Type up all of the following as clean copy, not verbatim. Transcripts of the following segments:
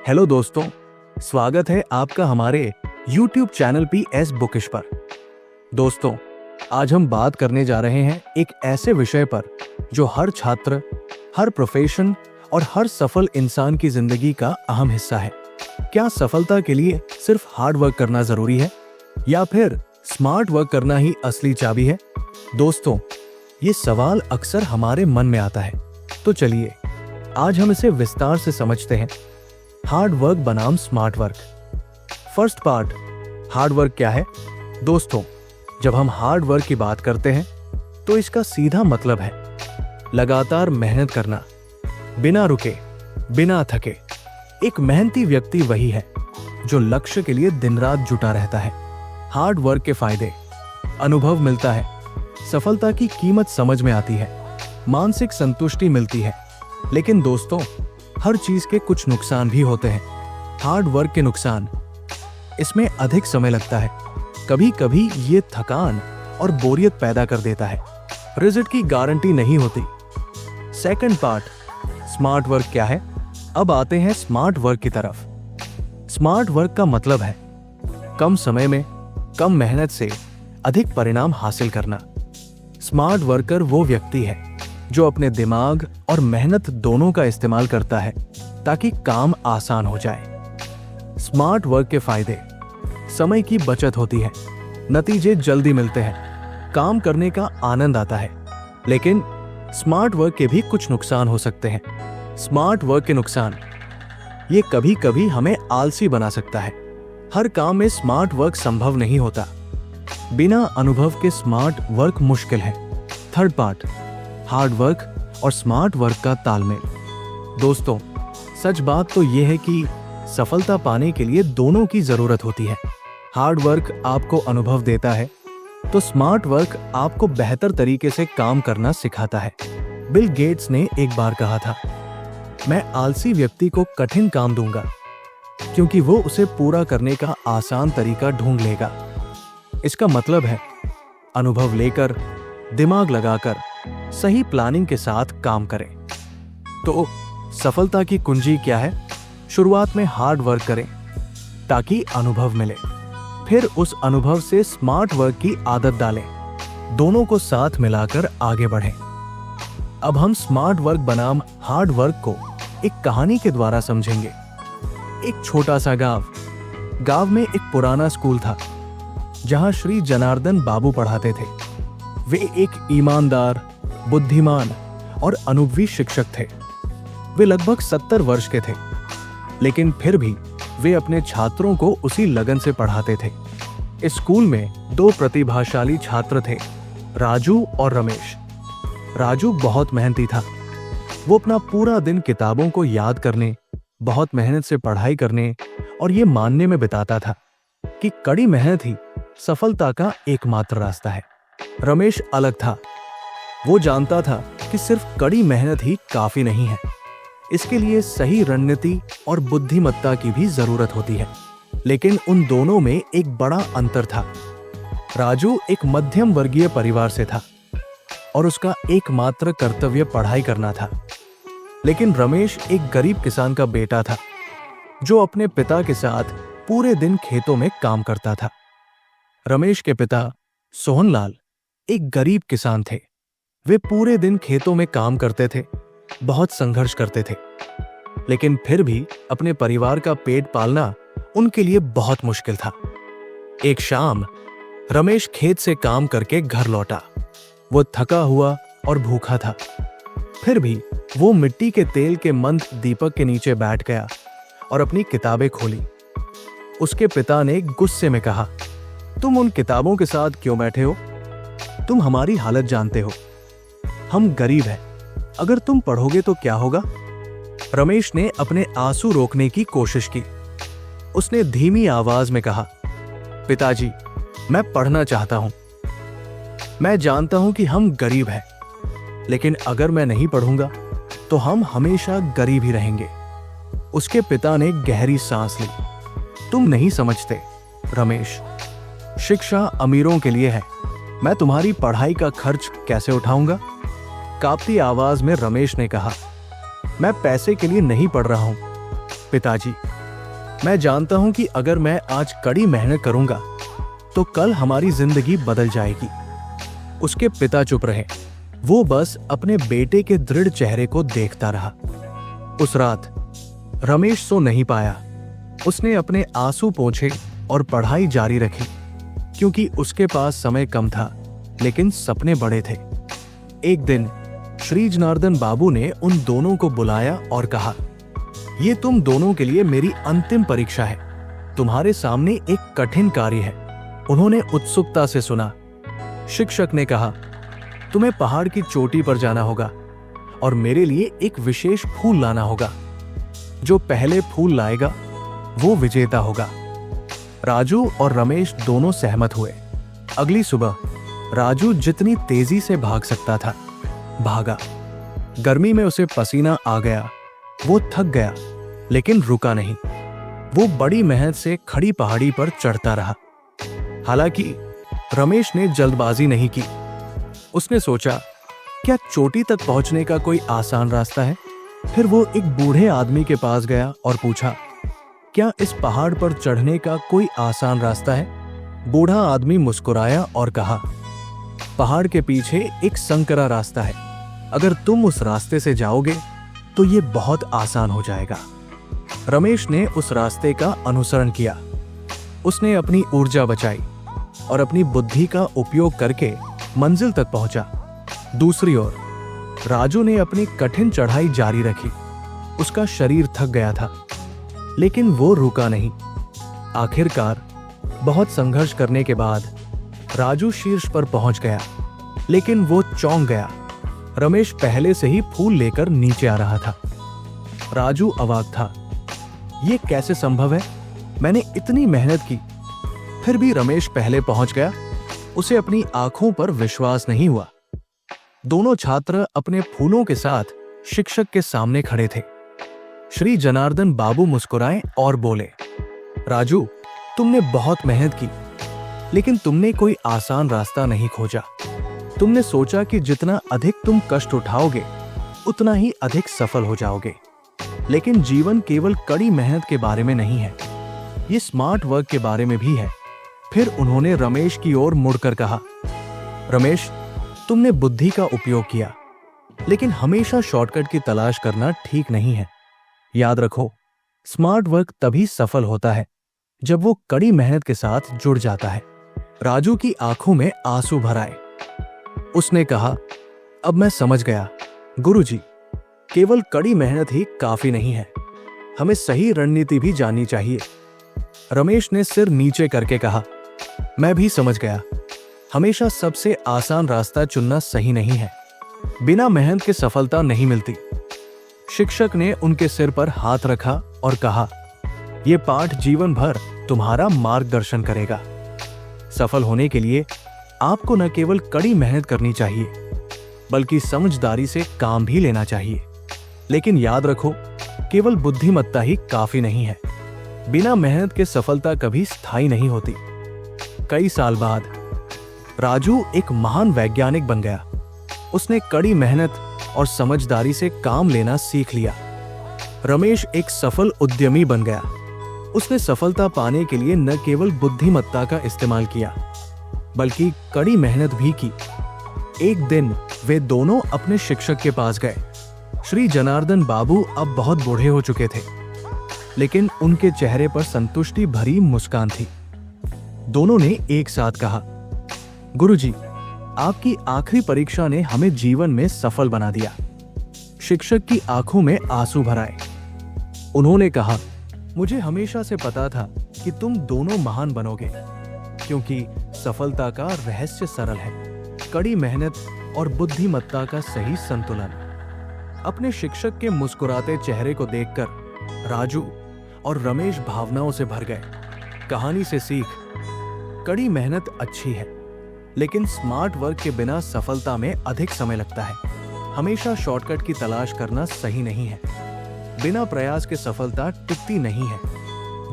Hello दोस्तों, स्वागत है आपका हमारे YouTube चैनल PS बुकिश पर। दोस्तों, आज हम बात करने जा रहे हैं एक ऐसे विषय पर जो हर छात्र, हर प्रोफेशन और हर सफल इंसान की जिंदगी का अहम हिस्सा है। क्या सफलता के लिए सिर्फ हार्ड वर्क करना जरूरी है या फिर स्मार्ट वर्क करना ही असली चाबी है? दोस्तों, ये सवाल अक्सर हमारे मन में आता है, तो चलिए आज हम इसे विस्तार से समझते हैं। हार्ड वर्क बनाम smart work. First part, hard work क्या है? दोस्तों, जब हम हार्ड वर्क की बात करते हैं तो इसका सीधा मतलब है लगातार मेहनत करना, बिना रुके, बिना थके। एक मेहनती व्यक्ति वही है जो लक्ष्य के लिए दिन रात जुटा रहता है। हार्ड वर्क के फायदे: अनुभव मिलता है, सफलता की कीमत समझ में आती है, मानसिक संतुष्टि मिलती है। लेकिन दोस्तों, हर चीज के कुछ नुकसान भी होते हैं। हार्ड वर्क के नुकसान: इसमें अधिक समय लगता है, कभी कभी ये थकान और बोरियत पैदा कर देता है, रिजल्ट की गारंटी नहीं होती। सेकंड पार्ट, स्मार्ट वर्क क्या है? अब आते हैं स्मार्ट वर्क की तरफ। स्मार्ट वर्क का मतलब है कम समय में कम मेहनत से अधिक परिणाम हासिल करना। स्मार्ट वर्कर वो व्यक्ति है जो अपने दिमाग और मेहनत दोनों का इस्तेमाल करता है ताकि काम आसान हो जाए। स्मार्ट वर्क के फायदे: समय की बचत होती है, नतीजे जल्दी मिलते हैं, काम करने का आनंद आता है। लेकिन स्मार्ट वर्क के भी कुछ नुकसान हो सकते हैं। स्मार्ट वर्क के नुकसान: ये कभी कभी हमें आलसी बना सकता है। हर काम में स्मार्ट वर्क संभव नहीं होता। बिना अनुभव के स्मार्ट वर्क मुश्किल है। थर्ड पार्ट, हार्ड वर्क और स्मार्ट वर्क का तालमेल। दोस्तों, सच बात तो यह है कि सफलता पाने के लिए दोनों की जरूरत होती है। हार्ड वर्क आपको अनुभव देता है तो स्मार्ट वर्क आपको बेहतर तरीके से काम करना सिखाता है। बिल गेट्स ने एक बार कहा था, मैं आलसी व्यक्ति को कठिन काम दूंगा क्योंकि वो उसे पूरा करने का आसान तरीका ढूंढ लेगा। इसका मतलब है अनुभव लेकर, दिमाग लगाकर, सही प्लानिंग के साथ काम करें। तो सफलता की कुंजी क्या है? शुरुआत में हार्ड वर्क करें ताकि अनुभव मिले, फिर उस अनुभव से स्मार्ट वर्क की आदत डालें, दोनों को साथ मिलाकर आगे बढ़ें। अब हम स्मार्ट वर्क बनाम हार्ड वर्क को एक कहानी के द्वारा समझेंगे। एक छोटा सा गांव में एक पुराना स्कूल था जहां श्री जनार्दन बाबू पढ़ाते थे। वे एक ईमानदार, बुद्धिमान और अनुभवी शिक्षक थे। वे लगभग 70 वर्ष के थे, लेकिन फिर भी वे अपने छात्रों को उसी लगन से पढ़ाते थे। इस स्कूल में 2 प्रतिभाशाली छात्र थे, राजू और रमेश। राजू बहुत मेहनती था। वो अपना पूरा दिन किताबों को याद करने, बहुत मेहनत से पढ़ाई करने और ये मानने में बिताता था कि कड़ी मेहनत ही सफलता का एकमात्र रास्ता है। रमेश अलग था। वो जानता था कि सिर्फ कड़ी मेहनत ही काफी नहीं है, इसके लिए सही रणनीति और बुद्धिमत्ता की भी जरूरत होती है। लेकिन उन दोनों में एक बड़ा अंतर था। राजू एक मध्यम वर्गीय परिवार से था और उसका एकमात्र कर्तव्य पढ़ाई करना था। लेकिन रमेश एक गरीब किसान का बेटा था जो अपने पिता के साथ पूरे दिन खेतों में काम करता था। रमेश के पिता सोहनलाल एक गरीब किसान थे। वे पूरे दिन खेतों में काम करते थे, बहुत संघर्ष करते थे, लेकिन फिर भी अपने परिवार का पेट पालना उनके लिए बहुत मुश्किल था। एक शाम रमेश खेत से काम करके घर लौटा। वो थका हुआ और भूखा था। फिर भी वो मिट्टी के तेल के मंद दीपक के नीचे बैठ गया और अपनी किताबें खोली। उसके पिता ने गुस्से में कहा, तुम उन किताबों के साथ क्यों बैठे हो? तुम हमारी हालत जानते हो, हम गरीब हैं, अगर तुम पढ़ोगे तो क्या होगा? रमेश ने अपने आंसू रोकने की कोशिश की। उसने धीमी आवाज में कहा, पिताजी, मैं पढ़ना चाहता हूं। मैं जानता हूं कि हम गरीब हैं, लेकिन अगर मैं नहीं पढ़ूंगा तो हम हमेशा गरीब ही रहेंगे। उसके पिता ने गहरी सांस ली। तुम नहीं समझते रमेश, शिक्षा अमीरों के लिए है। मैं तुम्हारी पढ़ाई का खर्च कैसे उठाऊंगा? कांपती आवाज में रमेश ने कहा, मैं पैसे के लिए नहीं पढ़ रहा हूं, पिताजी, मैं जानता हूं कि अगर मैं आज कड़ी मेहनत करूंगा तो कल हमारी जिंदगी बदल जाएगी। उसके पिता चुप रहे। वो बस अपने बेटे के दृढ़ चेहरे को देखता रहा। उस रात रमेश सो नहीं पाया। उसने अपने आंसू पोंछे और पढ़ाई जारी रखी, क्योंकि उसके पास समय कम था लेकिन सपने बड़े थे। एक दिन श्री जनार्दन बाबू ने उन दोनों को बुलाया और कहा, ये तुम दोनों के लिए मेरी अंतिम परीक्षा है। तुम्हारे सामने एक कठिन कार्य है। उन्होंने उत्सुकता से सुना। शिक्षक ने कहा, तुम्हें पहाड़ की चोटी पर जाना होगा और मेरे लिए एक विशेष फूल लाना होगा। जो पहले फूल लाएगा वो विजेता होगा। राजू और रमेश दोनों सहमत हुए। अगली सुबह राजू जितनी तेजी से भाग सकता था भागा। गर्मी में उसे पसीना आ गया। वो थक गया लेकिन रुका नहीं। वो बड़ी मेहनत से खड़ी पहाड़ी पर चढ़ता रहा। हालांकि रमेश ने जल्दबाजी नहीं की। उसने सोचा, क्या चोटी तक पहुंचने का कोई आसान रास्ता है? फिर वो एक बूढ़े आदमी के पास गया और पूछा, क्या इस पहाड़ पर चढ़ने का कोई आसान रास्ता है? बूढ़ा आदमी मुस्कुराया और कहा, पहाड़ के पीछे एक संकरा रास्ता है। अगर तुम उस रास्ते से जाओगे तो ये बहुत आसान हो जाएगा। रमेश ने उस रास्ते का अनुसरण किया। उसने अपनी ऊर्जा बचाई और अपनी बुद्धि का उपयोग करके मंजिल तक पहुंचा। दूसरी ओर राजू ने अपनी कठिन चढ़ाई जारी रखी। उसका शरीर थक गया था लेकिन वो रुका नहीं। आखिरकार बहुत संघर्ष करने के बाद राजू शीर्ष पर पहुंच गया, लेकिन वो चौंक गया। रमेश पहले से ही फूल लेकर नीचे आ रहा था। राजू अवाक था। ये कैसे संभव है? मैंने इतनी मेहनत की, फिर भी रमेश पहले पहुंच गया। उसे अपनी आंखों पर विश्वास नहीं हुआ। दोनों छात्र अपने फूलों के साथ शिक्षक के सामने खड़े थे। श्री जनार्दन बाबू मुस्कुराए और बोले, राजू, तुमने बहुत मेहनत की, लेकिन तुमने कोई आसान रास्ता नहीं खोजा। तुमने सोचा कि जितना अधिक तुम कष्ट उठाओगे उतना ही अधिक सफल हो जाओगे। लेकिन जीवन केवल कड़ी मेहनत के बारे में नहीं है, ये स्मार्ट वर्क के बारे में भी है। फिर उन्होंने रमेश की ओर मुड़कर कहा, रमेश, तुमने बुद्धि का उपयोग किया, लेकिन हमेशा शॉर्टकट की तलाश करना ठीक नहीं है। याद रखो, स्मार्ट वर्क तभी सफल होता है जब वो कड़ी मेहनत के साथ जुड़ जाता है। राजू की आंखों में आंसू भर आए। उसने कहा, अब मैं समझ गया गुरुजी, केवल कड़ी मेहनत ही काफी नहीं है, हमें सही रणनीति भी जाननी चाहिए। रमेश ने सिर नीचे करके कहा, मैं भी समझ गया, हमेशा सबसे आसान रास्ता चुनना सही नहीं है। बिना मेहनत के सफलता नहीं मिलती। शिक्षक ने उनके सिर पर हाथ रखा और कहा, यह पाठ जीवन भर तुम्हारा मार्गदर्शन करेगा। सफल होने के लिए आपको न केवल कड़ी मेहनत करनी चाहिए, बल्कि समझदारी से काम भी लेना चाहिए। लेकिन याद रखो, केवल बुद्धिमत्ता ही काफी नहीं है। बिना मेहनत के सफलता कभी स्थायी नहीं होती। कई साल बाद राजू एक महान वैज्ञानिक बन गया। उसने कड़ी मेहनत और समझदारी से काम लेना सीख लिया। रमेश एक सफल उद्यमी बन गया। उसने सफलता पाने के लिए न केवल बुद्धिमत्ता का इस्तेमाल किया, बल्कि कड़ी मेहनत भी की। एक दिन वे दोनों अपने शिक्षक के पास गए। श्री जनार्दन बाबू अब बहुत बूढ़े हो चुके थे, लेकिन उनके चेहरे पर संतुष्टि भरी मुस्कान थी। दोनों ने एक साथ कहा, गुरुजी, आपकी आखिरी परीक्षा ने हमें जीवन में सफल बना दिया। शिक्षक की आंखों में आंसू भर आए। उन्होंने कहा, मुझे हमेशा से पता था कि तुम दोनों महान बनोगे, क्योंकि सफलता का रहस्य सरल है, कड़ी मेहनत और बुद्धिमत्ता का सही संतुलन। अपने शिक्षक के मुस्कुराते चेहरे को देखकर राजू और रमेश भावनाओं से भर गए। कहानी से सीख, कड़ी मेहनत अच्छी है, लेकिन स्मार्ट वर्क के बिना सफलता में अधिक समय लगता है। हमेशा शॉर्टकट की तलाश करना सही नहीं है। बिना प्रयास के सफलता टिकती नहीं है।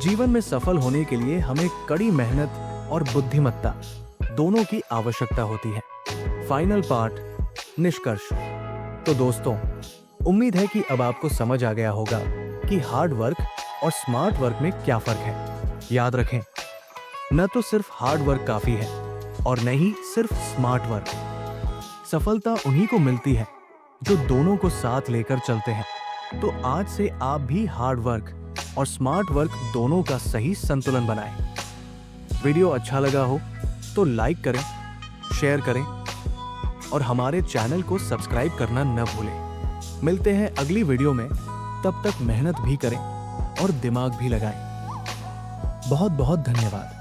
जीवन में सफल होने के लिए हमें कड़ी मेहनत और बुद्धिमत्ता दोनों की आवश्यकता होती है। फाइनल पार्ट, निष्कर्ष। तो दोस्तों, उम्मीद है कि अब आपको समझ आ गया होगा कि हार्ड वर्क और स्मार्ट वर्क में क्या फर्क है। याद रखें, न तो सिर्फ हार्ड वर्क काफी है और न ही सिर्फ स्मार्ट वर्क। सफलता उन्हीं को मिलती है जो दोनों को साथ लेकर चलते हैं। तो आज से आप भी हार्ड वर्क और स्मार्ट वर्क दोनों का सही संतुलन बनाएं। वीडियो अच्छा लगा हो तो लाइक करें, शेयर करें और हमारे चैनल को सब्सक्राइब करना न भूलें। मिलते हैं अगली वीडियो में, तब तक मेहनत भी करें और दिमाग भी लगाएं। बहुत बहुत धन्यवाद।